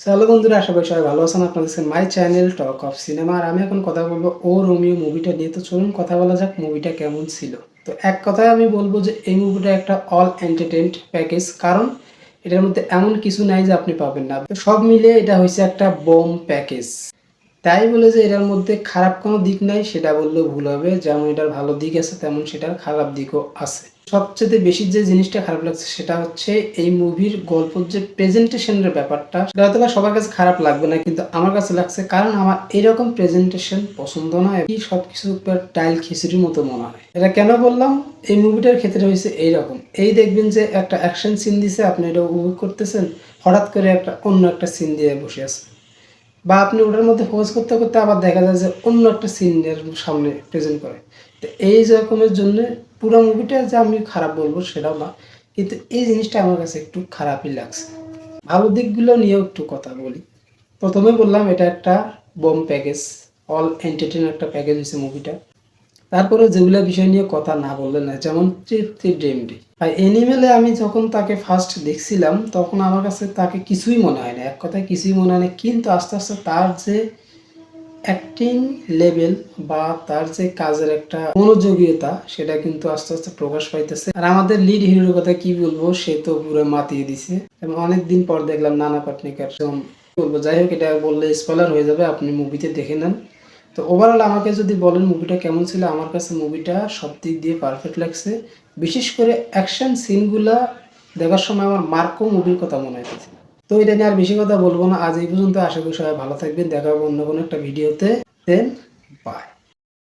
Hello বন্ধুরা, আশা করি সবাই ভালো আছেন। আপনাদের দেখছেন my channel talk of cinema. আর আমি এখন কথা বলবো ও রোমিও মুভিটা নিয়ে। তো চলুন কথা বলা যাক মুভিটা কেমন ছিল। তো এক কথায় আমি বলবো যে এই মুভিটা একটা অল এন্টারটেইনড প্যাকেজ, কারণ এটার মধ্যে এমন কিছু নাই যে আপনি পাবেন না। তো সব মিলিয়ে এটা হয়েছে একটা বোম প্যাকেজ। তাই বলে যে এটার মধ্যে খারাপ কোনো দিক নাই সেটা বললেও ভুল হবে। যেমন এটার ভালো দিক আছে তেমন সেটার খারাপ দিকও আছে। সবচেয়ে বেশি যে জিনিসটা খারাপ লাগছে সেটা হচ্ছে এই মুভির গল্পের যে প্রেজেন্টেশনের ব্যাপারটা। সেটা হয়তো বা সবার কাছে খারাপ লাগবে না, কিন্তু আমার কাছে লাগছে, কারণ আমার এরকম প্রেজেন্টেশন পছন্দ নয়। এই সবকিছু ডাইল খিচুড়ির মতো মনে হয়। এটা কেন বললাম? এই মুভিটার ক্ষেত্রে হয়েছে এইরকম। এই দেখবেন যে একটা অ্যাকশন সিন দিছে, আপনি এটা উপভোগ করতেছেন, হঠাৎ করে অন্য একটা সিন দিয়ে বসে আছে, বা আপনি ওটার মধ্যে ফোকাস করতে করতে আবার দেখা যায় যে অন্য একটা সিনের সামনে প্রেজেন্ট করে। তো এই রকমের জন্য পুরো মুভিটা যে আমি খারাপ বলবো সেটাও না, কিন্তু এই জিনিসটা আমার কাছে একটু খারাপই লাগছে। ভালো দিকগুলো নিয়েও একটু কথা বলি। প্রথমে বললাম এটা একটা বোম প্যাকেজ, অল এন্টারটেইন একটা প্যাকেজ হয়েছে মুভিটা। তারপরে যেগুলো বিষয় নিয়ে কথা না বললে না, যেমন তৃপ্তি ডিমডি আর এনিমেলে আমি যখন তাকে ফার্স্ট দেখছিলাম তখন আমার কাছে তাকে কিছুই মনে হয় না, এক কথায় কিছুই মনে হয় না। কিন্তু আস্তে আস্তে তার যে অ্যাক্টিং লেভেল বা তার যে কাজের একটা মনোযোগীয়তা সেটা কিন্তু আস্তে আস্তে প্রকাশ পাইতেছে। আর আমাদের লিড হিরোর কথা কি বলবো, সে তো পুরো মাতিয়ে দিছে। এবং অনেকদিন পর দেখলাম নানা পাটনিকার বলবো। যাই হোক, এটা বললে স্পয়লার হয়ে যাবে, আপনি মুভিতে দেখে নেন। তো ওভারঅল আমাকে যদি বলেন মুভিটা কেমন ছিল, আমার কাছে মুভিটা সব দিক দিয়ে পারফেক্ট লাগছে। বিশেষ করে অ্যাকশন সিনগুলা দেখার সময় আমার মার্কো মুভির কথা মনে হয়েছে। তো এটা নিয়ে আর বেশি কথা বলবো না, আজ এই পর্যন্ত। আশা করি সবাই ভালো থাকবেন, দেখা হবে অন্য কোনো একটা ভিডিওতে। দেন বাই।